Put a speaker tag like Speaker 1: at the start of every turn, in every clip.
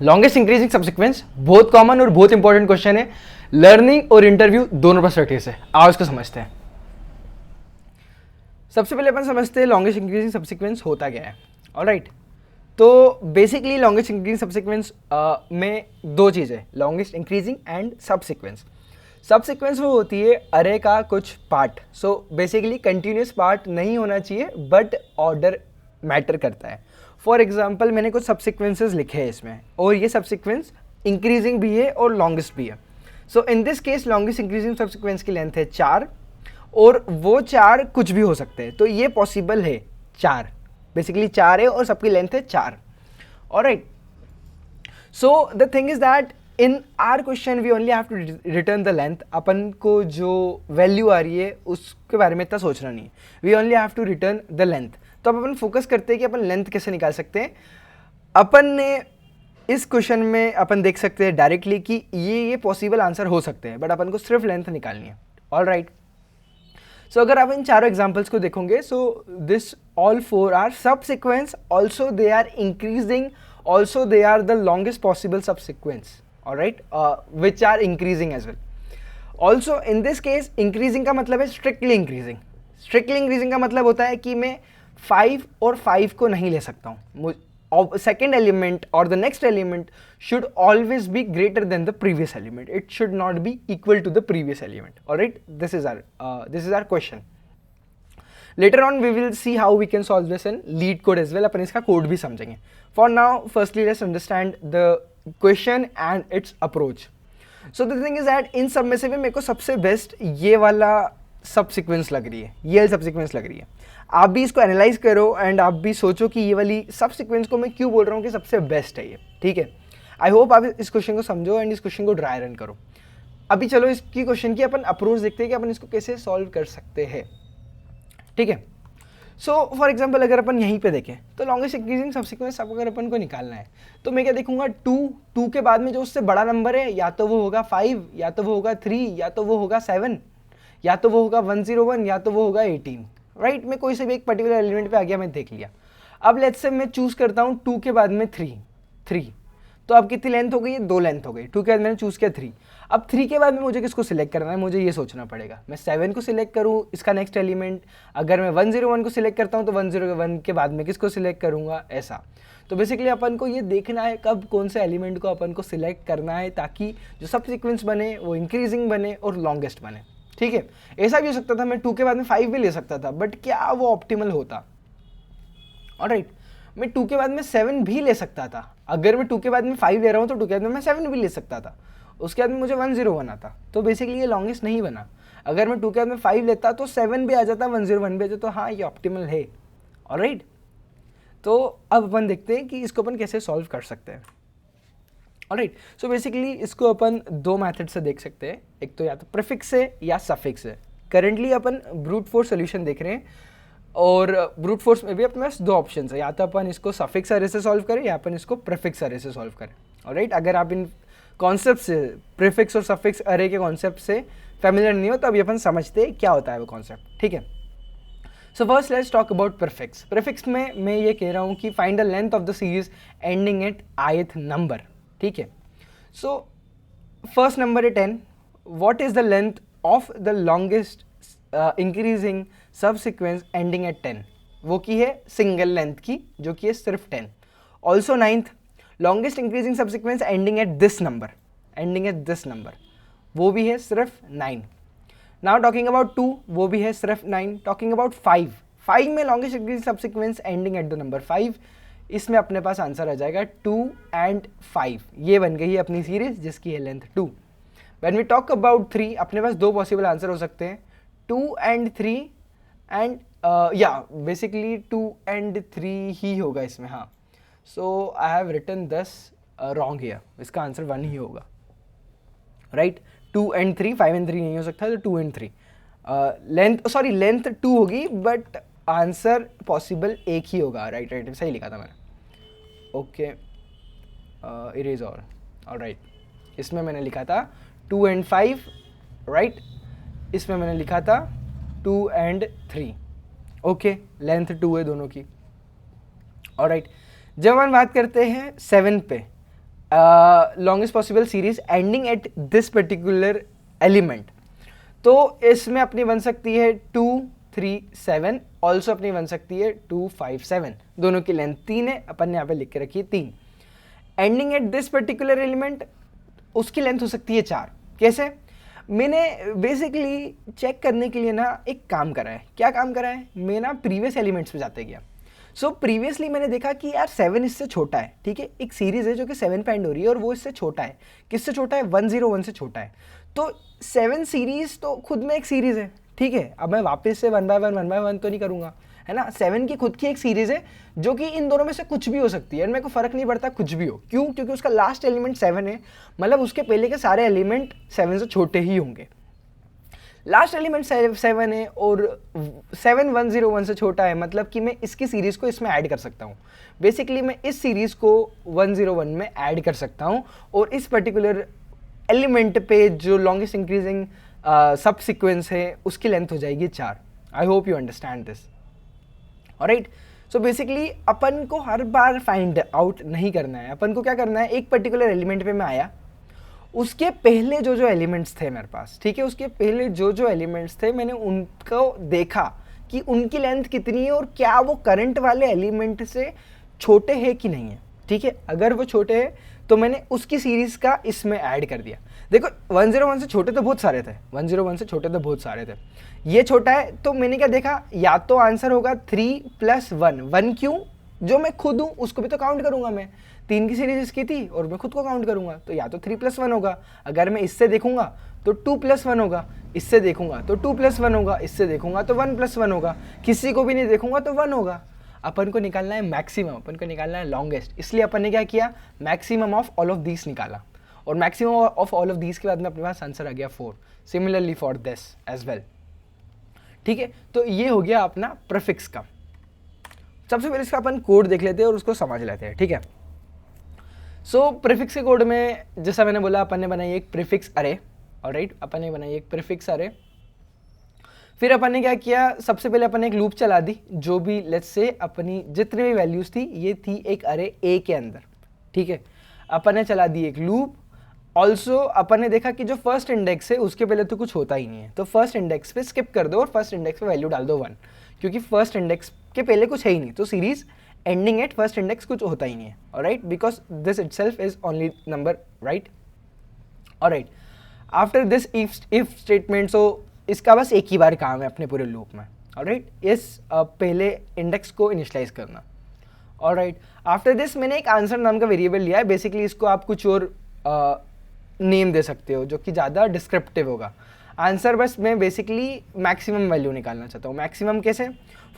Speaker 1: Longest increasing subsequence बहुत common और बहुत इंपॉर्टेंट क्वेश्चन है, लर्निंग और इंटरव्यू दोनों पर्सपेक्टिव से। आओ इसको समझते हैं। सबसे पहले अपन समझते हैं लॉन्गेस्ट इंक्रीजिंग सबसिक्वेंस होता क्या है। ऑलराइट, तो बेसिकली लॉन्गेस्ट इंक्रीजिंग सबसिक्वेंस में दो चीज़ें, longest increasing and subsequence. Subsequence वो होती है अरे का कुछ part, so basically continuous part नहीं होना चाहिए बट ऑर्डर मैटर करता है। फॉर एग्जाम्पल मैंने कुछ सबसिक्वेंसेस लिखे हैं इसमें, और ये सबसिक्वेंस इंक्रीजिंग भी है और लॉन्गेस्ट भी है। So in this case longest increasing subsequence की लेंथ है 4, और वो 4 कुछ भी हो सकते हैं, तो ये पॉसिबल है 4, बेसिकली 4 है और सबकी लेंथ है 4। Alright, so the thing is that in our question we only have to return the length. अपन को जो वैल्यू आ रही है उसके बारे में इतना सोचना नहीं है, we only have to return the length. तो अब अपन फोकस करते हैं कि अपन लेंथ कैसे निकाल सकते हैं। अपन ने इस क्वेश्चन में अपन देख सकते हैं डायरेक्टली कि ये पॉसिबल आंसर हो सकते हैं, बट अपन को सिर्फ लेंथ निकालनी है। ऑलराइट, सो अगर आप इन चारों एग्जाम्पल्स को देखोगे, so this all 4 are subsequence, also they are increasing, also they are the longest possible subsequence, alright, which are increasing as well. Also in this case increasing का मतलब है स्ट्रिक्टली इंक्रीजिंग। स्ट्रिक्टली इंक्रीजिंग का मतलब होता है कि मैं 5 और 5 को नहीं ले सकता हूँ। सेकेंड एलिमेंट और the next element should always be greater than the previous element. It should not be equal to the previous element. Alright, this is our question. Later on we will see how we can solve this in lead code as well. अपन इसका code भी समझेंगे. For now, firstly let's understand the question and its approach. So the thing is that इन सब में से भी मेरे को सबसे बेस्ट ये वाला सब सीक्वेंस लग रही है, ये सब सीक्वेंस लग रही है। आप भी इसको एनालाइज करो एंड आप भी सोचो कि ये वाली सब सीक्वेंस को मैं क्यों बोल रहा हूँ कि सबसे बेस्ट है ये। ठीक है, आई होप आप इस क्वेश्चन को समझो एंड इस क्वेश्चन को ड्राई रन करो। अभी चलो इसकी क्वेश्चन की अपन अप्रोच देखते हैं कि अपन इसको कैसे सॉल्व कर सकते हैं। ठीक है, सो फॉर एग्जांपल अगर अपन यहीं पे देखें तो लॉन्गेस्ट इंक्रीजिंग सबसीक्वेंस अगर अपन को निकालना है तो मैं क्या देखूंगा, 2 के बाद में जो उससे बड़ा नंबर है या तो वो होगा 5, या तो वो होगा 3, या तो वो होगा 7, या तो वो होगा 101, या तो वो होगा 18। राइट, मैं कोई से भी एक पर्टिकुलर एलिमेंट पे आ गया, मैं देख लिया। अब लेट्स से मैं चूज करता हूँ 2 के बाद में 3, तो अब कितनी लेंथ हो गई है, 2 लेंथ हो गई। 2 के बाद मैंने चूज किया 3। अब 3 के बाद में मुझे किसको सिलेक्ट करना है, मुझे ये सोचना पड़ेगा, मैं 7 को सिलेक्ट करूँ इसका नेक्स्ट एलिमेंट, अगर मैं 101 को सिलेक्ट करता हूँ तो 101 के बाद में किसको सिलेक्ट करूँगा, ऐसा। तो बेसिकली अपन को ये देखना है कब कौन से एलिमेंट को अपन को सिलेक्ट करना है ताकि जो सब सीक्वेंस बने वो इंक्रीजिंग बने और लॉन्गेस्ट बने। ठीक है, ऐसा भी हो सकता था मैं 2 के बाद में 5 भी ले सकता था, बट क्या वो ऑप्टिमल होता। ऑलराइट, मैं 2 के बाद में 7 भी ले सकता था। अगर मैं 2 के बाद में 5 ले रहा हूँ तो 2 के बाद में मैं 7 भी ले सकता था, उसके बाद में मुझे 101 आता। तो बेसिकली ये लॉन्गेस्ट नहीं बना। अगर मैं 2 के बाद में 5 लेता तो 7 भी आ जाता, 101 भी आ जाता, तो हाँ ये ऑप्टिमल है। ऑलराइट, तो अब अपन देखते हैं कि इसको अपन कैसे सॉल्व कर सकते हैं। ऑलराइट, सो बेसिकली इसको अपन 2 मेथड से देख सकते हैं, एक तो या तो प्रीफिक्स से या सफिक्स से। करेंटली अपन ब्रूट फोर्स सोल्यूशन देख रहे हैं, और ब्रूट फोर्स में भी अपने पास 2 ऑप्शन है, या तो अपन इसको सफिक्स अरे से सॉल्व करें या अपन इसको प्रीफिक्स अरे से सॉल्व करें। ऑलराइट, अगर आप इन कॉन्सेप्ट से, प्रीफिक्स और सफिक्स अरे के कॉन्सेप्ट से फेमिलियर नहीं हो तो अभी अपन समझते हैं क्या होता है वो कॉन्सेप्ट। ठीक है, so first let's talk about prefix. Prefix में मैं ये कह रहा हूँ कि find the length of the series ending eight ith number. ठीक है, सो फर्स्ट नंबर है 10, what is the length of the longest increasing सब सीक्वेंस एंडिंग एट 10, वो की है सिंगल लेंथ की जो कि है सिर्फ 10। ऑल्सो 9th लॉन्गेस्ट इंक्रीजिंग सब sequence ending at this number, वो भी है सिर्फ 9। नाउ टॉकिंग अबाउट 2, वो भी है सिर्फ 9। टॉकिंग अबाउट 5 में लॉन्गेस्ट इंक्रीजिंग सब sequence ending at the number 5, इसमें अपने पास आंसर आ जाएगा 2 and 5। ये बन गई है अपनी सीरीज जिसकी है length 2। When we talk about 3, अपने पास 2 पॉसिबल आंसर हो सकते हैं, 2 and 3 एंड या बेसिकली 2 and 3 ही होगा इसमें। हाँ, so I have written 10 wrong here, इसका आंसर 1 ही होगा। राइट, 2 and 3, 5 and 3 नहीं हो सकता, तो 2 and 3 लेंथ 2 होगी बट आंसर पॉसिबल एक ही होगा। राइट, सही लिखा था मैंने। ओके, इरेज ऑल राइट, इसमें मैंने लिखा था 2 and 5, राइट, इसमें मैंने लिखा था 2 and 3। ओके, लेंथ 2 है दोनों की। ऑलराइट, जब हम बात करते हैं 7 पे, longest possible series ending at this particular element. तो इसमें अपनी बन सकती है 2 3 7, ऑल्सो अपनी बन सकती है 2 5 7, दोनों की लेंथ 3 है, अपन ने यहाँ पे लिख के रखी है 3। Ending at this particular element, उसकी लेंथ हो सकती है 4। कैसे? मैंने बेसिकली चेक करने के लिए ना एक काम करा है। क्या काम करा है? मैं ना प्रीवियस एलिमेंट्स पे जाते गया। सो प्रीवियसली मैंने देखा कि यार 7 इससे छोटा है, ठीक है, एक सीरीज़ है जो कि 7 पे एंड हो रही है और वो इससे छोटा है। किससे छोटा है? 101 से छोटा है। तो 7 सीरीज़ तो खुद में एक सीरीज़ है, ठीक है। अब मैं वापस से 1 बाय 1 तो नहीं करूँगा, है ना। 7 की खुद की एक सीरीज़ है जो कि इन दोनों में से कुछ भी हो सकती है, मेरे को फ़र्क नहीं पड़ता कुछ भी हो। क्यों? क्योंकि उसका लास्ट एलिमेंट 7 है, मतलब उसके पहले के सारे एलिमेंट 7 से छोटे ही होंगे। लास्ट एलिमेंट 7 है और 7 101 से छोटा है, मतलब कि मैं इसकी सीरीज़ को इसमें ऐड कर सकता हूँ। बेसिकली मैं इस सीरीज़ को 101 में ऐड कर सकता हूँ और इस पर्टिकुलर एलिमेंट पे जो लॉन्गेस्ट इंक्रीजिंग सब सीक्वेंस है उसकी लेंथ हो जाएगी 4। I hope you understand this. Alright, so basically अपन को हर बार फाइंड आउट नहीं करना है। अपन को क्या करना है, एक पर्टिकुलर एलिमेंट पे मैं आया, उसके पहले जो जो एलिमेंट्स थे मेरे पास, ठीक है, उसके पहले जो जो एलिमेंट्स थे मैंने उनको देखा कि उनकी लेंथ कितनी है और क्या वो करंट वाले एलिमेंट से छोटे हैं कि नहीं है, ठीक है। अगर वो छोटे हैं तो मैंने उसकी सीरीज़ का इसमें ऐड कर दिया। देखो 101 से छोटे तो बहुत सारे थे, 101 से छोटे तो बहुत सारे थे, ये छोटा है तो मैंने क्या देखा, या तो आंसर होगा 3 + 1। 1 क्यों? जो मैं खुद हूँ उसको भी तो काउंट करूँगा मैं। 3 की सीरीज इसकी थी और मैं खुद को काउंट करूँगा, तो या तो 3 + 1 होगा। अगर मैं इससे देखूंगा तो 2 + 1 होगा, इससे देखूंगा तो 2 + 1 होगा, इससे देखूंगा तो 1 + 1 होगा, किसी को भी नहीं देखूंगा तो 1 होगा। अपन को निकालना है मैक्सिमम, अपन को निकालना है लॉन्गेस्ट, इसलिए अपन ने क्या किया, maximum of all of these निकाला और maximum of all of these के बाद में अपने पास आंसर आ गया 4। Similarly for this as well, ठीक है। तो ये हो गया अपना प्रीफिक्स का। सबसे पहले इसका अपन कोड देख लेते हैं और उसको समझ लेते हैं, ठीक है। सो प्रीफिक्स के कोड में जैसा मैंने बोला, अपन ने बनाई एक प्रीफिक्स अरे। ऑलराइट, अपन ने बनाई एक प्रीफिक्स अरे। फिर अपन ने क्या किया, सबसे पहले अपन ने एक लूप चला दी, जो भी लेट्स से अपनी जितनी भी वैल्यूज थी ये थी एक अरे ए के अंदर, ठीक है। अपन ने चला दी एक लूप। ऑल्सो अपन ने देखा कि जो फर्स्ट इंडेक्स है उसके पहले तो कुछ होता ही नहीं है, तो फर्स्ट इंडेक्स पे स्किप कर दो और फर्स्ट इंडेक्स पे वैल्यू डाल दो 1, क्योंकि फर्स्ट इंडेक्स के पहले कुछ है ही नहीं, तो series ending at first index कुछ होता ही नहीं है। Alright, because this itself is only number, right. Alright, after this if statement, so इसका बस एक ही बार काम है अपने पूरे लूप में। ऑलराइट, इस पहले इंडेक्स को इनिशियलाइज करना। ऑलराइट, आफ्टर दिस मैंने एक आंसर नाम का वेरिएबल लिया है। बेसिकली इसको आप कुछ और नेम दे सकते हो जो कि ज़्यादा डिस्क्रिप्टिव होगा। आंसर बस मैं बेसिकली मैक्सिमम वैल्यू निकालना चाहता हूँ। मैक्सिमम कैसे?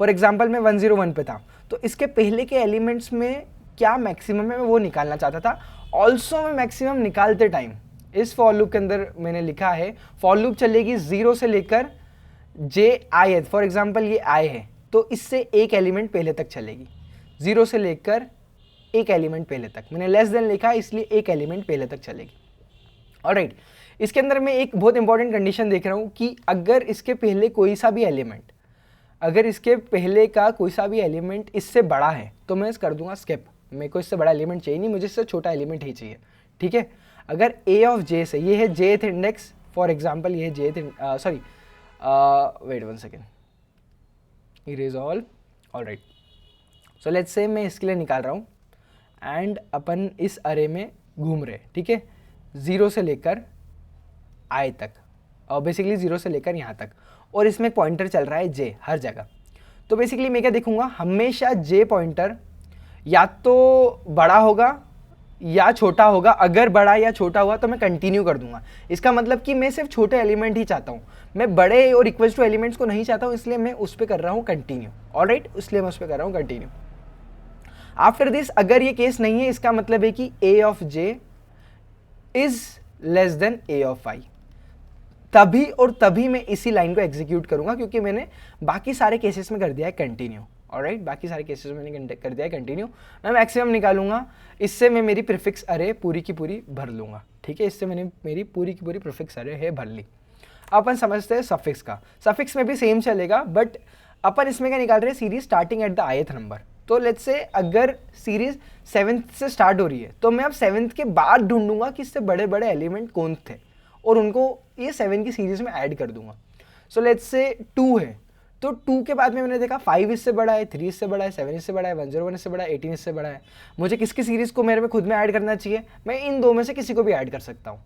Speaker 1: फॉर एग्जांपल मैं 101 पे था, तो इसके पहले के एलिमेंट्स में क्या मैक्सिमम है मैं वो निकालना चाहता था। ऑल्सो मैं मैक्सिमम निकालते टाइम इस फॉर लूप के अंदर मैंने लिखा है, फॉर लूप चलेगी 0 से लेकर जे आई है। फॉर एग्जाम्पल ये आई है तो इससे एक एलिमेंट पहले तक चलेगी, 0 से लेकर एक एलिमेंट पहले तक। मैंने लेस देन लिखा इसलिए एक एलिमेंट पहले तक चलेगी। ऑलराइट, इसके अंदर मैं एक बहुत इंपॉर्टेंट कंडीशन देख रहा हूँ कि अगर इसके पहले कोई सा भी एलिमेंट, अगर इसके पहले का कोई सा भी एलिमेंट इससे बड़ा है तो मैं कर दूंगा स्किप। मेरे को इससे बड़ा एलिमेंट चाहिए नहीं, मुझे इससे छोटा एलिमेंट ही चाहिए, ठीक है। अगर ए ऑफ जे से, ये है जेथ इंडेक्स, फॉर एग्जाम्पल ये है जेथ, sorry wait 1 second, erase all. Alright, so let's say मैं इसके लिए निकाल रहा हूँ एंड अपन इस अरे में घूम रहे, ठीक है, 0 से लेकर आई तक, और बेसिकली 0 से लेकर यहाँ तक, और इसमें पॉइंटर चल रहा है जे हर जगह। तो बेसिकली मैं क्या देखूंगा, हमेशा जे पॉइंटर या तो बड़ा होगा या छोटा होगा। अगर बड़ा या छोटा हुआ तो मैं कंटिन्यू कर दूंगा। इसका मतलब कि मैं सिर्फ छोटे एलिमेंट ही चाहता हूँ, मैं बड़े और इक्वल्स टू एलिमेंट्स को नहीं चाहता हूँ, इसलिए मैं उस पर कर रहा हूँ कंटिन्यू। ऑलराइट, इसलिए मैं उस पर कर रहा हूँ कंटिन्यू। आफ्टर दिस अगर ये केस नहीं है, इसका मतलब है कि A of J is less than A of I, तभी और तभी मैं इसी लाइन को एग्जीक्यूट करूंगा, क्योंकि मैंने बाकी सारे केसेस में कर दिया है कंटिन्यू। ऑलराइट, बाकी सारे केसेस में मैंने कर दिया है कंटिन्यू। मैं मैक्सिमम निकालूंगा, इससे मैं मेरी प्रीफिक्स अरे पूरी की पूरी भर लूंगा, ठीक है। इससे मैंने मेरी पूरी की पूरी प्रीफिक्स अरे है भर ली। अपन समझते हैं सफिक्स का। सफिक्स में भी सेम चलेगा, बट अपन इसमें क्या निकाल रहे हैं, series starting at the ith number. तो लेट्स से अगर सीरीज 7th से स्टार्ट हो रही है तो मैं अब 7th के बाद ढूंढूंगा कि इससे बड़े बड़े एलिमेंट कौन थे और उनको ये 7 की सीरीज में ऐड कर दूंगा। सो लेट्स से 2 है, तो 2 के बाद में मैंने देखा 5 इससे बड़ा है, 3 इससे बड़ा है, 7 इससे बड़ा है, 101 इससे बड़ा है, 18 इससे बड़ा है। मुझे किसकी सीरीज़ को मेरे में खुद में ऐड करना चाहिए? मैं इन दो में से किसी को भी ऐड कर सकता हूँ,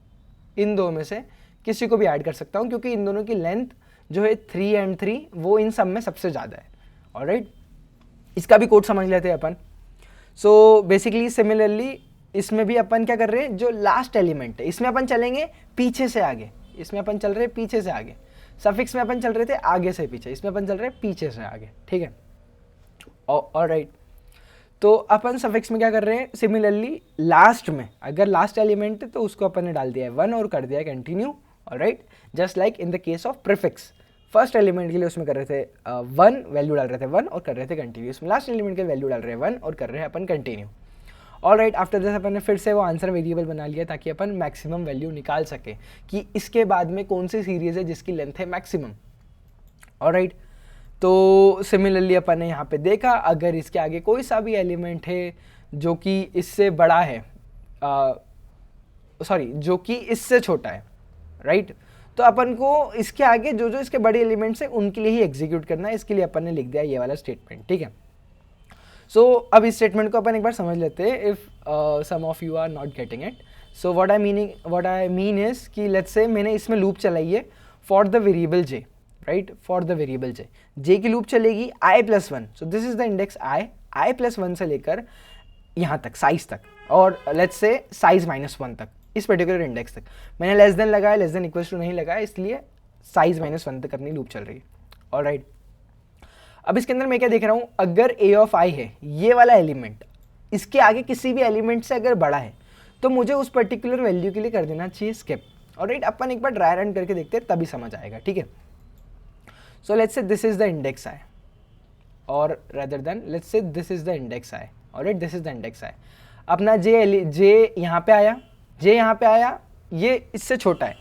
Speaker 1: इन दो में से किसी को भी ऐड कर सकता हूँ, क्योंकि इन दोनों की लेंथ जो है 3 and 3 वो इन सब में सबसे ज़्यादा है। ऑलराइट, इसका भी कोड समझ लेते हैं अपन। सो बेसिकली सिमिलरली इसमें भी अपन क्या कर रहे हैं, जो लास्ट एलिमेंट है इसमें अपन चलेंगे पीछे से आगे, इसमें अपन चल रहे हैं पीछे से आगे। सफिक्स में अपन चल रहे थे आगे से पीछे, इसमें अपन चल रहे हैं पीछे से आगे, ठीक है। ऑलराइट, तो अपन सफिक्स में क्या कर रहे हैं, सिमिलरली लास्ट में अगर लास्ट एलिमेंट है तो उसको अपन ने डाल दिया है 1 और कर दिया है continue. Alright, just like in the case of prefix, first element के लिए उसमें कर रहे थे 1 वैल्यू डाल रहे थे 1 और कर रहे थे कंटिन्यू, इसमें लास्ट एलिमेंट के वैल्यू डाल रहे हैं 1 और कर रहे हैं अपन कंटिन्यू। ऑलराइट, आफ्टर दिस अपन ने फिर से वो आंसर वेरिएबल बना लिया ताकि अपन मैक्सिमम वैल्यू निकाल सके कि इसके बाद में कौन सी सीरीज है जिसकी लेंथ है मैक्सिमम। ऑलराइट, तो सिमिलरली अपन ने यहाँ पे देखा अगर इसके आगे कोई सा भी एलिमेंट है जो कि इससे बड़ा है, सॉरी जो कि इससे छोटा है, राइट, तो अपन को इसके आगे जो जो इसके बड़े एलिमेंट्स हैं उनके लिए ही एग्जीक्यूट करना है। इसके लिए अपन ने लिख दिया ये वाला स्टेटमेंट, ठीक है। सो अब इस स्टेटमेंट को अपन एक बार समझ लेते हैं, if some of you are not getting it. So what I mean is कि लेट्स से मैंने इसमें लूप चलाई है for the variable J, right, for the variable J की लूप चलेगी i+1। So this is the index i+1 से लेकर यहाँ तक साइज तक, और लेट्स से साइज -1 तक, इस पर्टिकुलर इंडेक्स तक। मैंने लेस देन लगाया, लेस देन इक्वल्स टू नहीं लगाया, इसलिए साइज -1 तक अपनी लूप चल रही है। ऑलराइट, अब इसके अंदर मैं क्या देख रहा हूँ, अगर a ऑफ i है ये वाला एलिमेंट, इसके आगे किसी भी एलिमेंट से अगर बड़ा है तो मुझे उस पर्टिकुलर वैल्यू के लिए कर देना चाहिए स्किप। ऑलराइट, अपन एक बार ड्राई रन करके देखते हैं तभी समझ आएगा, ठीक है। सो लेट्स से this is the index i, और rather than let's say this is the index i। Alright, this is the index i। अपना जे यहाँ पे आया, जे यहाँ पे आया, ये इससे छोटा है।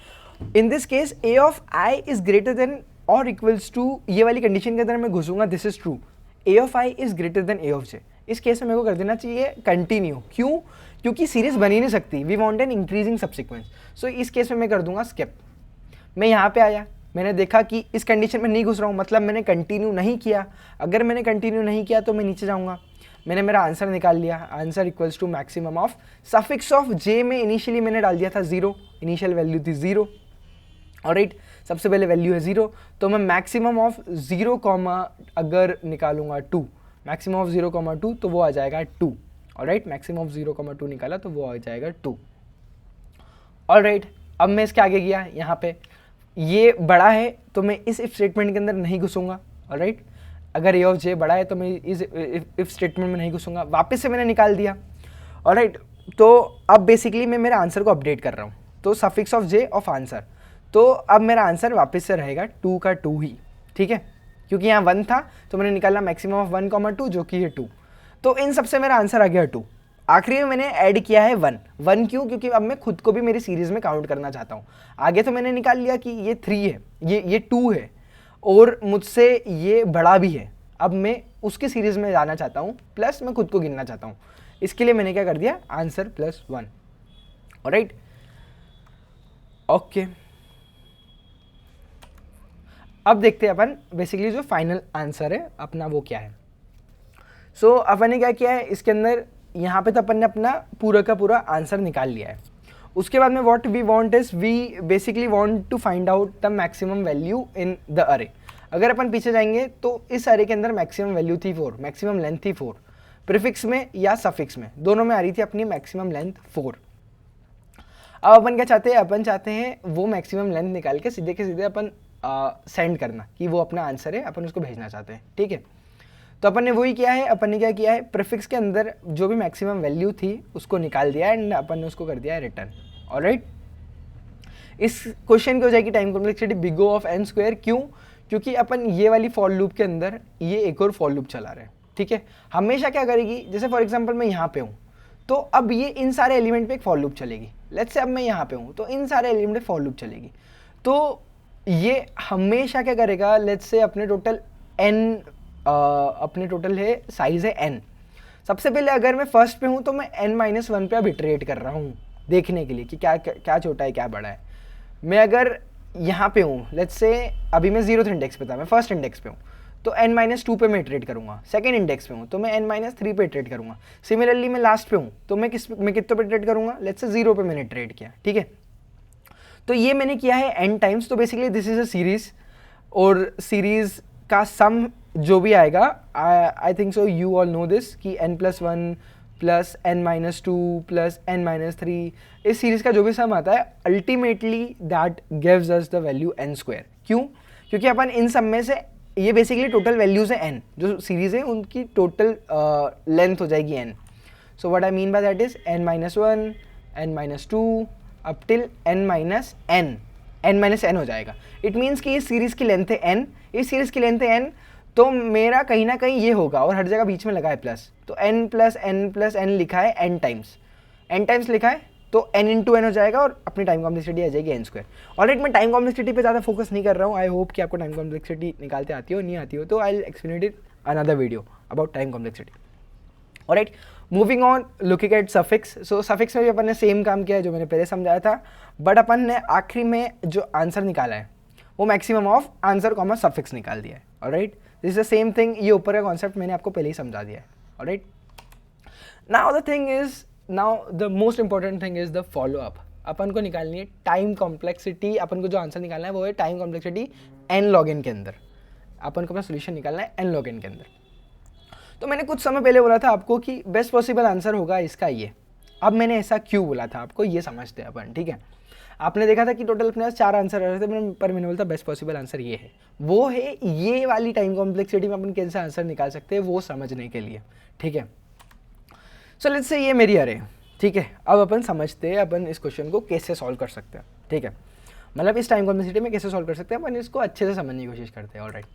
Speaker 1: In this case a of i is greater than और इक्वल्स टू, ये वाली कंडीशन के अंदर मैं घुसूंगा, this is true, a of i is greater than a of j। इस केस में मेरे को कर देना चाहिए कंटिन्यू, क्यों? क्योंकि सीरीज बन ही नहीं सकती, we want an increasing subsequence. So इस केस में मैं कर दूंगा स्किप। मैं यहाँ पे आया, मैंने देखा कि इस कंडीशन में नहीं घुस रहा हूँ, मतलब मैंने कंटिन्यू नहीं किया। अगर मैंने कंटिन्यू नहीं किया तो मैं नीचे जाऊँगा। मैंने मेरा आंसर निकाल लिया, answer equals to maximum of suffix of J में इनिशियली मैंने डाल दिया था 0, इनिशियल वैल्यू थी 0। ऑलराइट, सबसे पहले वैल्यू है 0, तो मैं मैक्सिमम ऑफ 0, अगर निकालूंगा 2, मैक्सिमम ऑफ 0,2 तो वो आ जाएगा 2। ऑलराइट, मैक्सिमम ऑफ 0,2 निकाला तो वो आ जाएगा 2। ऑलराइट, अब मैं इसके आगे गया, यहाँ पे ये बड़ा है तो मैं इस इफ स्टेटमेंट के अंदर नहीं घुसूंगा। ऑलराइट, अगर a ऑफ j बड़ा है तो मैं इस इफ स्टेटमेंट में नहीं घुसूंगा। वापस से मैंने निकाल दिया। ऑलराइट, तो अब बेसिकली मैं मेरा आंसर को अपडेट कर रहा हूँ, तो suffix of j of answer, तो अब मेरा आंसर वापस से रहेगा 2 का 2 ही, ठीक है, क्योंकि यहाँ 1 था तो मैंने निकाला मैक्सिमम ऑफ 1,2 जो कि है 2, तो इन सबसे मेरा आंसर आ गया 2। आखिरी में मैंने ऐड किया है 1 क्यों? क्योंकि अब मैं खुद को भी मेरी सीरीज में काउंट करना चाहता हूँ। आगे तो मैंने निकाल लिया कि ये 3 है, ये 2 है और मुझसे ये बड़ा भी है, अब मैं उसकी सीरीज में जाना चाहता हूँ, प्लस मैं खुद को गिनना चाहता हूँ। इसके लिए मैंने क्या कर दिया, आंसर +1। ऑलराइट, ओके, अब देखते हैं अपन बेसिकली जो फाइनल आंसर है अपना वो क्या है। सो अपन ने क्या किया है इसके अंदर, यहाँ पे तो अपन ने अपना पूरा का पूरा आंसर निकाल लिया है। उसके बाद में what we want is, we basically want to find out the maximum value in the array. अगर अपन पीछे जाएंगे तो इस अरे के अंदर मैक्सिमम वैल्यू थी 4, मैक्सिमम लेंथ थी 4, प्रीफिक्स में या सफिक्स में, दोनों में आ रही थी अपनी मैक्सिमम लेंथ 4। अब अपन क्या चाहते हैं, अपन चाहते हैं वो मैक्सिमम लेंथ निकाल के सीधे के सीधे अपन सेंड करना कि वो अपना आंसर है, अपन उसको भेजना चाहते हैं, ठीक है। तो अपन ने वही किया है, अपन ने क्या किया है, प्रीफिक्स के अंदर जो भी मैक्सिमम वैल्यू थी उसको निकाल दिया एंड अपन ने उसको कर दिया है रिटर्न। ऑलराइट, इस क्वेश्चन की हो जाएगी time complexity big O of n²। क्यों? क्योंकि अपन ये वाली फॉर लूप के अंदर ये एक और फॉर लूप चला रहे हैं, ठीक है। हमेशा क्या करेगी, जैसे फॉर एग्जांपल मैं यहाँ पे हूँ तो अब ये इन सारे एलिमेंट पे एक फॉर लूप चलेगी। लेट्स से अब मैं यहाँ पे हूँ तो इन सारे एलिमेंट पे फॉर लूप चलेगी, तो ये हमेशा क्या करेगा, लेट्स से अपने टोटल n, अपने टोटल है साइज है n, सबसे पहले अगर मैं फर्स्ट पे हूँ तो मैं n-1 पे अब इटरेट कर रहा हूँ देखने के लिए कि क्या क्या छोटा है क्या बड़ा है। मैं अगर यहाँ पे हूँ, लेट्स से अभी मैं 0th इंडेक्स पे था, मैं फर्स्ट इंडेक्स पे हूँ, तो n-2 पे मैं इटरेट करूँगा। सेकंड इंडेक्स पे हूँ तो मैं n-3 पे इटरेट करूँगा। सिमिलरली मैं लास्ट पे हूँ तो मैं कितने पे इटरेट करूँगा, लेट्स से 0 पे मैंने इटरेट किया, ठीक है। तो ये मैंने किया है n टाइम्स। तो basically this is a series, और सीरीज का सम जो भी आएगा, I think so you all know this, कि n+1 plus n-2 plus n-3, इस सीरीज का जो भी सम आता है ultimately that gives us the value n²। क्यों? क्योंकि अपन इन सब में से, ये बेसिकली टोटल वैल्यूज है n, जो सीरीज है उनकी टोटल लेंथ हो जाएगी n। So what I mean by that is n-1, n-2 up till n-n हो जाएगा। इट मीन्स कि इस सीरीज की लेंथ है n, इस सीरीज की लेंथ है n, तो मेरा कहीं ना कहीं ये होगा, और हर जगह बीच में लगा है प्लस, तो n+n+n लिखा है n टाइम्स लिखा है, तो n×n हो जाएगा और अपनी टाइम कॉम्प्लेक्सिटी आ जाएगी n²। ऑलराइट, मैं टाइम कॉम्प्लेक्सिटी पे ज़्यादा फोकस नहीं कर रहा हूँ। आई होप कि आपको टाइम कॉम्प्लेक्सिटी निकालते आती हो, नहीं आती हो तो I will explain it another video about time complexity. Alright, moving on, looking at suffix. So suffix में भी अपन ने सेम काम किया है जो मैंने पहले समझाया था, बट अपन ने आखिरी में जो आंसर निकाला है वो maximum of answer comma suffix निकाल दिया है। Alright, this is the same thing, ये ऊपर का कॉन्सेप्ट मैंने आपको पहले ही समझा दिया है। Alright, now the thing is, now the most important thing is the follow up. अपन को निकालनी है टाइम कॉम्प्लेक्सिटी, अपन को जो आंसर निकालना है वो है time complexity n log n के अंदर। अपन को अपना सोल्यूशन निकालना है n log n के अंदर। तो मैंने कुछ समय पहले बोला था आपको कि बेस्ट पॉसिबल आंसर होगा इसका ये। अब मैंने ऐसा क्यों बोला था आपको ये समझते हैं अपन, ठीक है। आपने देखा था कि टोटल अपने पास 4 आंसर आ रहे थे, पर मैंने बोला था बेस्ट पॉसिबल आंसर ये है। वो है ये वाली टाइम कॉम्प्लेक्सिटी में अपन कैसे आंसर निकाल सकते हैं वो समझने के लिए, ठीक है। सो लेट्स से ये मेरी अरे, ठीक है। अब अपन समझते हैं अपन इस क्वेश्चन को कैसे सॉल्व कर सकते हैं, ठीक है। मतलब इस टाइम कॉम्प्लेक्सिटी में कैसे सॉल्व कर सकते हैं अपन इसको अच्छे से समझने की कोशिश करते हैं। ऑलराइट,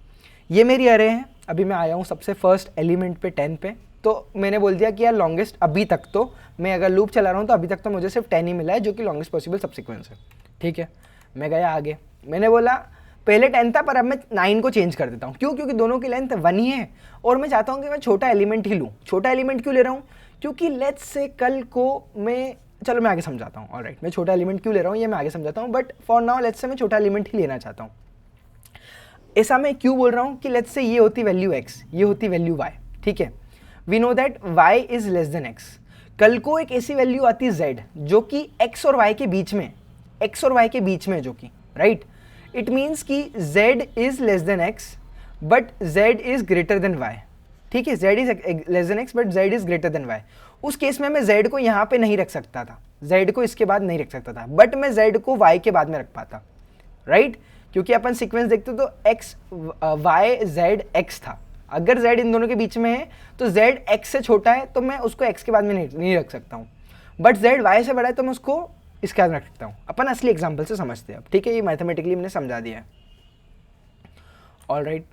Speaker 1: ये मेरी अरे है। अभी मैं आया हूँ सबसे फर्स्ट एलिमेंट पे 10 पे, तो मैंने बोल दिया कि यार लॉन्गेस्ट अभी तक तो मैं अगर लूप चला रहा हूँ तो अभी तक तो मुझे सिर्फ 10 ही मिला है जो कि लॉन्गेस्ट पॉसिबल सबसिक्वेंस है, ठीक है। मैं गया आगे, मैंने बोला पहले 10 था पर अब मैं 9 को चेंज कर देता हूँ। क्यों? क्योंकि दोनों की लेंथ 1 ही है और मैं चाहता हूँ कि मैं छोटा एलिमेंट ही लूँ। छोटा एलिमेंट क्यों ले रहा हूँ? क्योंकि लेट्स से कल को मैं, चलो मैं आगे समझाता हूँ। ऑलराइट, मैं छोटा एलिमेंट क्यों ले रहा हूँ ये मैं आगे समझाता हूँ, but for now let's say मैं छोटा एलिमेंट ही लेना चाहता हूँ। ऐसा मैं क्यों बोल रहा हूँ कि लेट्स से ये होती वैल्यू x, ये होती वैल्यू y, ठीक है। We know that y is less than x। कल को एक ऐसी वैल्यू आती z जो कि x और y के बीच में, x और y के बीच में, जो कि राइट, इट मीन्स कि z is less than x but z is greater then y, ठीक है। z is less than x but z is greater then y। उस केस में मैं z को यहाँ पे नहीं रख सकता था, z को इसके बाद नहीं रख सकता था, बट मैं z को y के बाद में रख पाता, राइट। क्योंकि अपन सीक्वेंस देखते तो x y z x था। अगर z इन दोनों के बीच में है तो z x से छोटा है तो मैं उसको x के बाद में नहीं रख सकता हूँ, बट z y से बड़ा है तो मैं उसको इसके बाद में रख सकता हूँ। अपन असली एग्जांपल से समझते हैं अब, ठीक है। ये मैथमेटिकली मैंने समझा दिया है। ऑलराइट,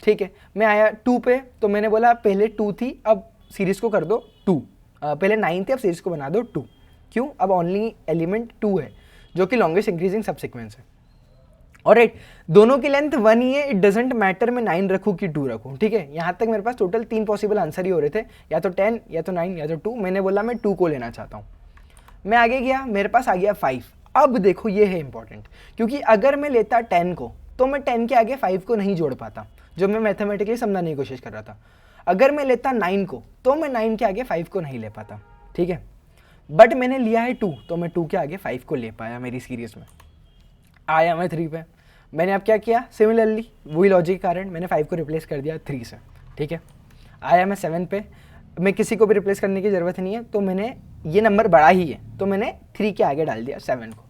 Speaker 1: ठीक है। मैं आया 2 पे, तो मैंने बोला पहले 2 थी अब सीरीज को कर दो 2, पहले 9 थी अब सीरीज को बना दो 2। क्यों? अब ओनली एलिमेंट 2 है जो कि लॉन्गेस्ट इंक्रीजिंग सब सीक्वेंस है। ऑलराइट, दोनों की लेंथ 1 ही है, इट डजेंट मैटर मैं 9 रखूँ कि 2 रखूँ, ठीक है। यहाँ तक मेरे पास टोटल 3 पॉसिबल आंसर ही हो रहे थे, या तो 10 या तो 9 या तो 2। मैंने बोला मैं 2 को लेना चाहता हूँ। मैं आगे गया, मेरे पास आ गया 5। अब देखो ये है इंपॉर्टेंट, क्योंकि अगर मैं लेता 10 को तो मैं 10 के आगे 5 को नहीं जोड़ पाता, जो मैं मैथमेटिकली समझाने की कोशिश कर रहा था। अगर मैं लेता 9 को तो मैं 9 के आगे 5 को नहीं ले पाता, ठीक है। बट मैंने लिया है 2 तो मैं 2 के आगे 5 को ले पाया मेरी सीरीज में। आया मैं 3 पे, मैंने अब क्या किया, सिमिलरली वही लॉजिक के कारण मैंने 5 को रिप्लेस कर दिया 3 से, ठीक है। आया मैं 7 पे, मैं किसी को भी रिप्लेस करने की ज़रूरत नहीं है, तो मैंने ये नंबर बड़ा ही है तो मैंने 3 के आगे डाल दिया 7 को।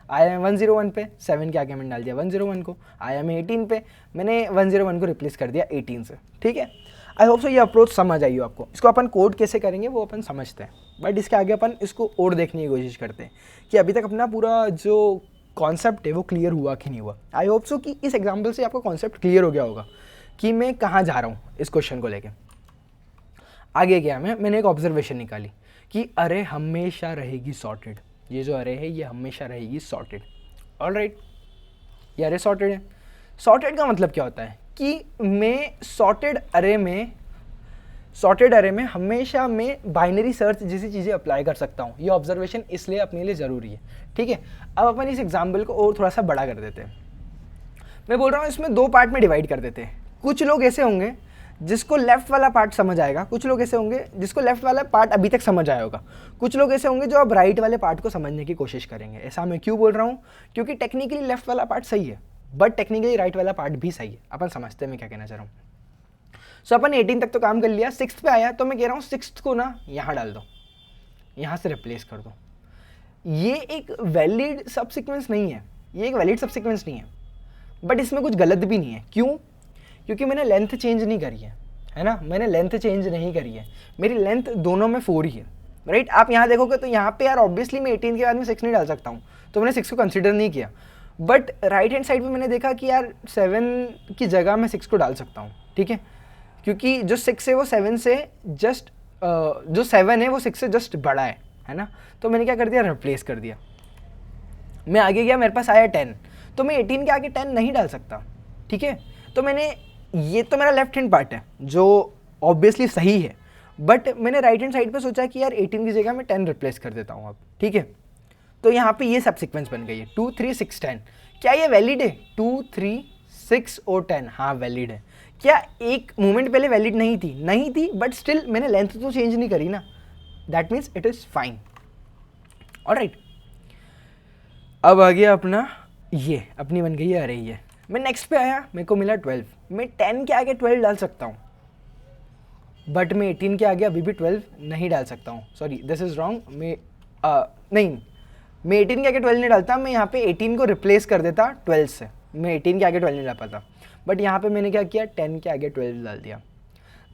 Speaker 1: आया मैं 101 पे, 7 के आगे मैंने डाल दिया 101 को। आया मैं 18 पे, मैंने 101 को रिप्लेस कर दिया 18 से, ठीक है। आई होप सो ये अप्रोच समझ आई हो आपको। इसको अपन कोड कैसे करेंगे वो अपन समझते हैं, बट इसके आगे अपन इसको और देखने की कोशिश करते हैं कि अभी तक अपना पूरा जो कॉन्सेप्ट है वो क्लियर हुआ कि नहीं हुआ। आई होप सो कि इस एग्जाम्पल से आपका कॉन्सेप्ट क्लियर हो गया होगा कि मैं कहाँ जा रहा हूँ इस क्वेश्चन को लेके। आगे गया मैंने एक ऑब्जर्वेशन निकाली कि अरे हमेशा रहेगी सॉर्टेड। ये जो अरे है ये हमेशा रहेगी सॉर्टेड। ऑलराइट, ये अरे सॉर्टेड है। सॉर्टेड का मतलब क्या होता है कि मैं सॉर्टेड अरे में सॉर्टेड अरे में हमेशा मैं बाइनरी सर्च जैसी चीज़ें अप्लाई कर सकता हूँ। ये ऑब्जर्वेशन इसलिए अपने लिए ज़रूरी है, ठीक है। अब अपन इस एग्जाम्पल को और थोड़ा सा बड़ा कर देते हैं। मैं बोल रहा हूँ इसमें 2 पार्ट में डिवाइड कर देते हैं। कुछ लोग ऐसे होंगे जिसको लेफ्ट वाला पार्ट समझ आएगा, कुछ लोग ऐसे होंगे जिसको लेफ्ट वाला पार्ट अभी तक समझ आया होगा, कुछ लोग ऐसे होंगे जो अब राइट वाले पार्ट को समझने की कोशिश करेंगे। ऐसा मैं क्यों बोल रहा हूँ? क्योंकि टेक्निकली लेफ्ट वाला पार्ट सही है, बट टेक्निकली राइट वाला पार्ट भी सही है। अपन समझते हैं मैं क्या कहना चाह रहा हूँ। सो अपन 18 तक तो काम कर लिया, 6th पे आया तो मैं कह रहा हूँ 6th को ना यहाँ डाल दो, यहाँ से रिप्लेस कर दो। ये एक वैलिड सब सीक्वेंस नहीं है, ये एक वैलिड सब सीक्वेंस नहीं है, बट इसमें कुछ गलत भी नहीं है। क्यों? क्योंकि मैंने लेंथ चेंज नहीं करी है ना, मैंने लेंथ चेंज नहीं करी है, मेरी लेंथ दोनों में 4 ही है, राइट। आप यहाँ देखोगे तो यहाँ पे यार ऑब्वियसली मैं 18 के बाद में 6 नहीं डाल सकता हूँ, तो मैंने 6 को कंसिडर नहीं किया। बट राइट हैंड साइड पे मैंने देखा कि यार 7 की जगह मैं 6 को डाल सकता हूँ, ठीक है, क्योंकि जो 6 है वो 7 से जस्ट जो 7 है वो 6 से जस्ट बड़ा है ना। तो मैंने क्या कर दिया, रिप्लेस कर दिया। मैं आगे गया, मेरे पास आया 10, तो मैं 18 के आगे 10 नहीं डाल सकता, ठीक है। तो मैंने, ये तो मेरा लेफ्ट हैंड पार्ट है जो ऑब्वियसली सही है, बट मैंने राइट हैंड साइड पे सोचा कि यार 18 की जगह मैं 10 रिप्लेस कर देता हूँ अब, ठीक है। तो यहाँ पे ये सब सीक्वेंस बन गई है 2 3 6 10। क्या ये वैलिड है? 2 3 6 और 10, हाँ वैलिड है। क्या एक मोमेंट पहले वैलिड नहीं थी? नहीं थी, बट स्टिल मैंने लेंथ तो चेंज नहीं करी ना, that means it is fine. Alright, अब आ गया अपना, ये अपनी बन गई है अरे ये। मैं नेक्स्ट पे आया, मेरे को मिला 12। मैं 10 के आगे 12 डाल सकता हूँ, बट मैं 18 के आगे अभी भी 12 नहीं डाल सकता हूँ। Sorry, this is wrong. नहीं, मैं 18 के आगे 12 नहीं डालता, मैं यहाँ पे 18 को रिप्लेस कर देता 12 से। मैं 18 के आगे 12 नहीं डाल पाता, बट यहाँ पे मैंने क्या किया, 10 के आगे 12 डाल दिया।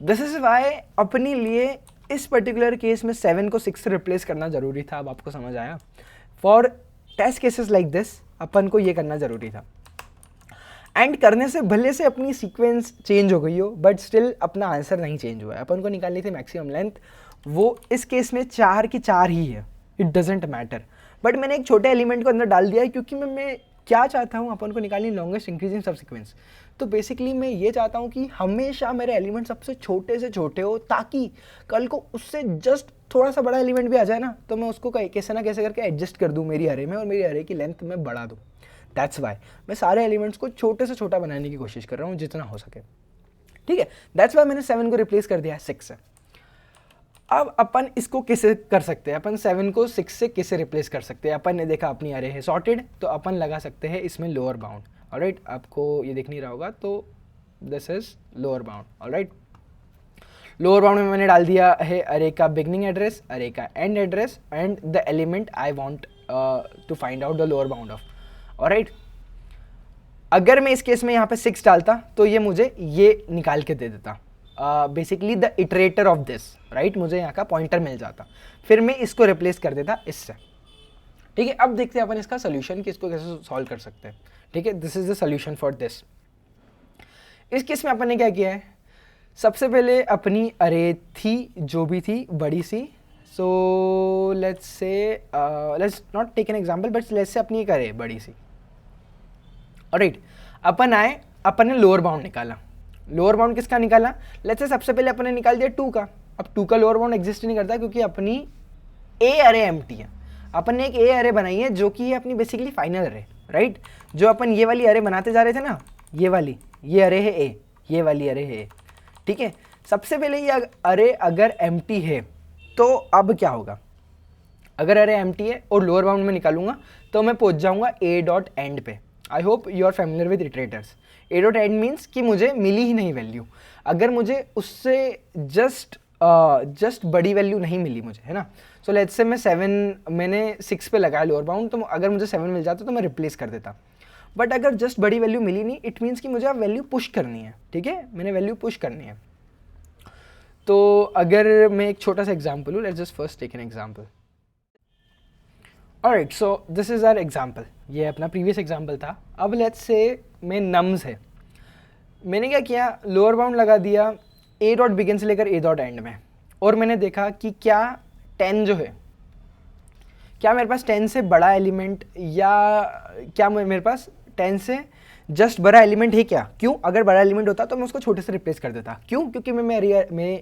Speaker 1: दिस इज़ वाई अपने लिए इस पर्टिकुलर केस में 7 को 6 से रिप्लेस करना ज़रूरी था। अब आपको समझ आया? For test cases like this अपन को ये करना ज़रूरी था। एंड करने से भले से अपनी सीक्वेंस चेंज हो गई हो, बट स्टिल अपना आंसर नहीं चेंज हुआ है। अपन को निकालनी थी मैक्सिमम लेंथ, वो इस केस में 4 की 4 ही है, इट डजेंट मैटर। बट मैंने एक छोटे एलिमेंट को अंदर डाल दिया है, क्योंकि मैं क्या चाहता हूँ, अपन को निकालनी लॉन्गेस्ट इंक्रीजिंग सब सीक्वेंस। तो बेसिकली मैं ये चाहता हूँ कि हमेशा मेरे एलिमेंट सबसे छोटे से छोटे हो, ताकि कल को उससे जस्ट थोड़ा सा बड़ा एलिमेंट भी आ जाए ना, तो मैं उसको कैसे ना कैसे करके एडजस्ट कर दूँ मेरी अरे में, और मेरी अरे की लेंथ में बढ़ा दूँ। दैट्स वाई मैं सारे एलिमेंट्स को छोटे से छोटा बनाने की कोशिश कर रहा हूँ जितना हो सके, ठीक है। दैट्स वाई मैंने 7 को रिप्लेस कर दिया है 6 से। अब अपन इसको कैसे कर सकते हैं, अपन 7 को 6 से कैसे रिप्लेस कर सकते हैं? अपन ने देखा अपनी अरे है सॉर्टेड, तो अपन लगा सकते हैं इसमें लोअर बाउंड। ऑलराइट, आपको ये दिख नहीं रहा होगा, तो this is lower bound. Alright, lower bound में मैंने डाल दिया है अरे का बिगनिंग एड्रेस, अरे का end address, and the element I want to find out the lower bound of. Alright, अगर मैं इस केस में यहाँ पे 6 डालता तो ये मुझे ये निकाल के दे देता, basically the iterator of this, right. मुझे यहाँ का पॉइंटर मिल जाता, फिर मैं इसको रिप्लेस कर देता इससे, ठीक है। अब देखते हैं अपन इसका सोल्यूशन कि इसको कैसे सॉल्व कर सकते हैं, ठीक है। This is the solution for this. इस केस में अपन ने क्या किया है, सबसे पहले अपनी अरे थी जो भी थी बड़ी सी, so let's say let's not take an example, but let's say अपनी एक अरे बड़ी सी। ऑलराइट, अपन आए, अपन ने लोअर बाउंड निकाला। लोअर बाउंड किसका निकाला? लेट्स से सबसे पहले अपन ने निकाल दिया 2 का। अब 2 का लोअर बाउंड एग्जिस्ट नहीं करता, क्योंकि अपनी ए अरे एम्प्टी है। अपन ने एक ए अरे बनाई है जो कि है अपनी बेसिकली फाइनल अरे, राइट। जो अपन ये वाली अरे बनाते जा रहे थे ना, ये वाली, ये अरे है ए, ये वाली अरे है ए, ठीक है। सबसे पहले ये अरे अगर एम्प्टी है तो अब क्या होगा, अगर अरे एम्प्टी है और लोअर बाउंड में निकालूंगा तो मैं पहुंच जाऊंगा ए डॉट एंड पे। I hope you are familiar with iterators. A dot end means कि मुझे मिली ही नहीं वैल्यू, अगर मुझे उससे जस्ट बड़ी वैल्यू नहीं मिली मुझे, है ना। सो लेट्स से मैंने 6 पे लगाया लोअर बाउंड, तो अगर मुझे 7 मिल जाता तो मैं रिप्लेस कर देता। बट अगर जस्ट बड़ी वैल्यू मिली नहीं, इट मीन्स कि मुझे अब वैल्यू पुश करनी है, ठीक है। मैंने वैल्यू पुश करनी है। तो अगर मैं एक छोटा सा एग्जाम्पल हूँ, let's just first take an example. Alright, so this is our example, ये अपना प्रीवियस एग्जाम्पल था। अब लेट्स से मैं नम्स है, मैंने क्या किया, लोअर बाउंड लगा दिया ए डॉट बिगिन से लेकर ए डॉट एंड में, और मैंने देखा कि क्या 10 जो है, क्या मेरे पास 10 से बड़ा एलिमेंट, या क्या मेरे पास 10 से जस्ट बड़ा एलिमेंट है क्या? क्यों? अगर बड़ा एलिमेंट होता तो मैं उसको छोटे से रिप्लेस कर देता। क्यों? क्योंकि मैं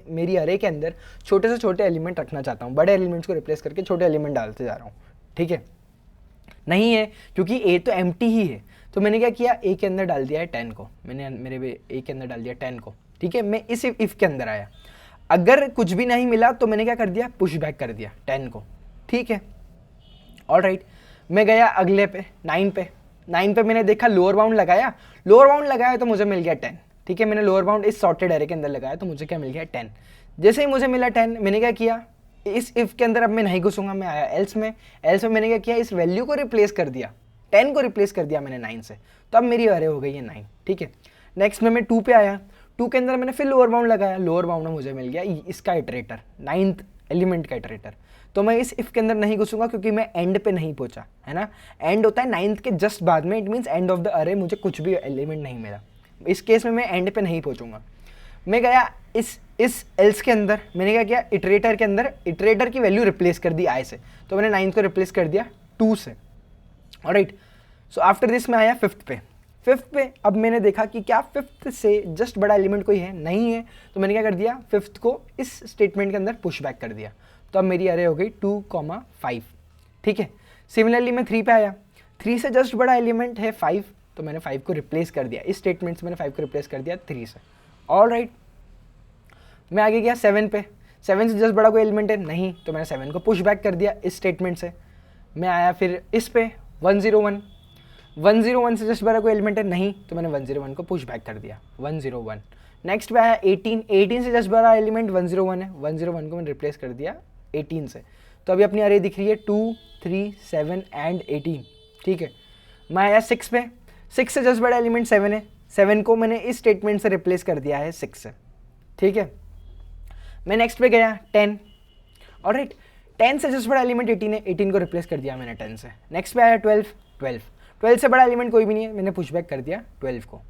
Speaker 1: मेरी अरे के अंदर छोटे से छोटे एलिमेंट रखना चाहता हूँ, बड़े एलिमेंट्स को रिप्लेस करके छोटे एलिमेंट डालते जा रहा हूँ। ठीक है, नहीं है क्योंकि ए तो एम्प्टी ही है, तो मैंने क्या किया, ए के अंदर डाल दिया है 10 को, मैंने मेरे ए के अंदर डाल दिया 10 को। ठीक है, मैं इस इफ के अंदर आया, अगर कुछ भी नहीं मिला तो मैंने क्या कर दिया, पुश बैक कर दिया 10 को। ठीक है, ऑलराइट, मैं गया अगले पे 9 पे। 9 पे मैंने देखा लोअर बाउंड लगाया, लोअर बाउंड लगाया तो मुझे मिल गया 10। ठीक है, मैंने लोअर बाउंड इस सॉर्टेड एरे के अंदर लगाया तो मुझे क्या मिल गया 10। जैसे ही मुझे मिला 10, मैंने क्या किया, इस इफ के अंदर अब मैं नहीं घुसूंगा, मैं आया एल्स में। एल्स में मैंने क्या किया, इस वैल्यू को रिप्लेस कर दिया, 10 को रिप्लेस कर दिया मैंने 9 से, तो अब मेरी अरे हो गई है 9। ठीक है, नेक्स्ट में मैं 2 पे आया, 2 के अंदर मैंने फिर लोअर बाउंड लगाया, लोअर बाउंड में मुझे मिल गया इसका इटरेटर, 9th एलिमेंट का इटरेटर। तो मैं इस इफ के अंदर नहीं घुसूंगा क्योंकि मैं एंड पे नहीं पहुंचा, है ना। एंड होता है 9th के जस्ट बाद में, it means end of the अरे, मुझे कुछ भी एलिमेंट नहीं मिला, इस केस में मैं एंड पे नहीं पहुंचूंगा। मैं गया इस एल्स के अंदर, मैंने क्या किया, इटरेटर के अंदर इटरेटर की वैल्यू रिप्लेस कर दी आई से, तो मैंने 9th को रिप्लेस कर दिया 2 से। ऑलराइट, सो आफ्टर दिस मैं आया 5th पे। 5th पे अब मैंने देखा कि क्या 5th से जस्ट बड़ा एलिमेंट कोई है, नहीं है, तो मैंने क्या कर दिया, 5th को इस स्टेटमेंट के अंदर पुश बैक कर दिया, तो अब मेरी अरे हो गई 2,5। ठीक है, सिमिलरली मैं 3 पे आया, 3 से जस्ट बड़ा एलिमेंट है 5, तो मैंने 5 को रिप्लेस कर दिया, इस स्टेटमेंट से मैंने 5 को रिप्लेस कर दिया 3 से। ऑलराइट, मैं आगे गया 7 पे, 7 से जस्ट बड़ा कोई एलिमेंट है, नहीं, तो मैंने 7 को पुश बैक कर दिया इस स्टेटमेंट से। मैं आया फिर इस पे 101, 101 से जस्ट बड़ा कोई एलिमेंट है, नहीं, तो मैंने 101 को पुश बैक कर दिया 101। नेक्स्ट पे आया 18, 18 से जस्ट बड़ा एलिमेंट 101 है, 101 को मैंने रिप्लेस कर दिया 18 से, तो अभी अपनी अरे दिख रही है 2, 3, 7 एंड 18। ठीक है, मैं आया 6 पे, 6 से जस्ट बड़ा एलिमेंट 7 है, 7 को मैंने इस स्टेटमेंट से रिप्लेस कर दिया है 6 से। ठीक है, मैं नेक्स्ट पे गया 10, ऑलराइट, 10 से जस्ट बड़ा एलिमेंट 18 है, 18 को रिप्लेस कर दिया मैंने 10 से। नेक्स्ट पे आया 12, 12 से बड़ा एलिमेंट कोई भी नहीं है, मैंने पुशबैक कर दिया 12 को।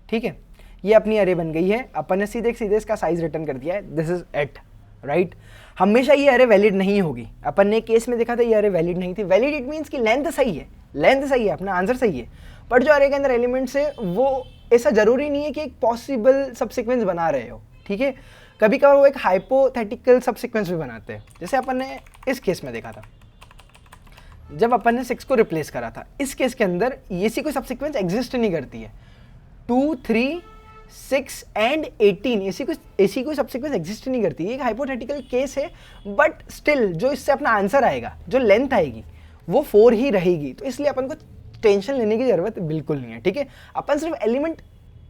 Speaker 1: ठीक है, ये अपनी अरे बन गई है, अपन ने सीधे सीधे इसका साइज रिटर्न कर दिया है, दिस इज 8। राइट, हमेशा ये अरे वैलिड नहीं होगी, अपन ने केस में देखा था ये अरे वैलिड नहीं थी। वैलिड इट मीन्स कि लेंथ सही है, लेंथ सही है, अपना आंसर सही है, बट जो अरे के अंदर एलिमेंट्स है वो ऐसा जरूरी नहीं है कि एक पॉसिबल सबसिक्वेंस बना रहे हो। ठीक है, कभी कभार वो एक हाइपोथेटिकल सबसिक्वेंस भी बनाते हैं, जैसे अपन ने इस केस में देखा था जब अपन ने 6 को रिप्लेस करा था। इस केस के अंदर ऐसी कोई सबसिक्वेंस एग्जिस्ट नहीं करती है, 2, 3, 6 एंड 18 ऐसी कोई सबसिक्वेंस एग्जिस्ट नहीं करती है, एक हाइपोथेटिकल केस है, बट स्टिल जो इससे अपना आंसर आएगा, जो लेंथ आएगी वो 4 ही रहेगी, तो इसलिए अपन को टेंशन लेने की जरूरत बिल्कुल नहीं है। ठीक है, अपन सिर्फ एलिमेंट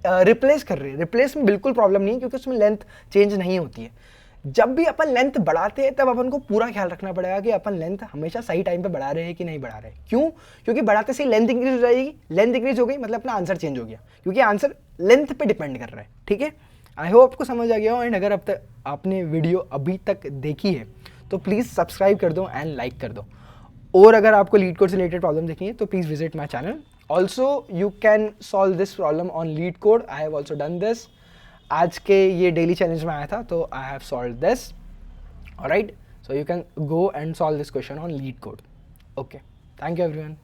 Speaker 1: रिप्लेस कर रहे हैं, रिप्लेस में बिल्कुल प्रॉब्लम नहीं है क्योंकि उसमें लेंथ चेंज नहीं होती है। जब भी अपन लेंथ बढ़ाते हैं तब अपन को पूरा ख्याल रखना पड़ेगा कि अपन लेंथ हमेशा सही टाइम पे बढ़ा रहे हैं कि नहीं बढ़ा रहे। क्यों? क्योंकि बढ़ाते से लेंथ इंक्रीज हो जाएगी, लेंथ इंक्रीज हो गई मतलब अपना आंसर चेंज हो गया, क्योंकि आंसर लेंथ पे डिपेंड कर रहा है। ठीक है, आई होप आपको समझ आ गया हो, एंड अगर अब तक आपने वीडियो अभी तक देखी है तो प्लीज़ सब्सक्राइब कर दो एंड लाइक कर दो, और अगर आपको लीड कोड से रिलेटेड प्रॉब्लम देखनी है तो please visit my channel. Also you can solve this problem on leet code, I have also done this. आज के ये डेली चैलेंज में आया था तो I have solve this. Alright, so you can go and solve this question on LeetCode. Okay, thank you everyone.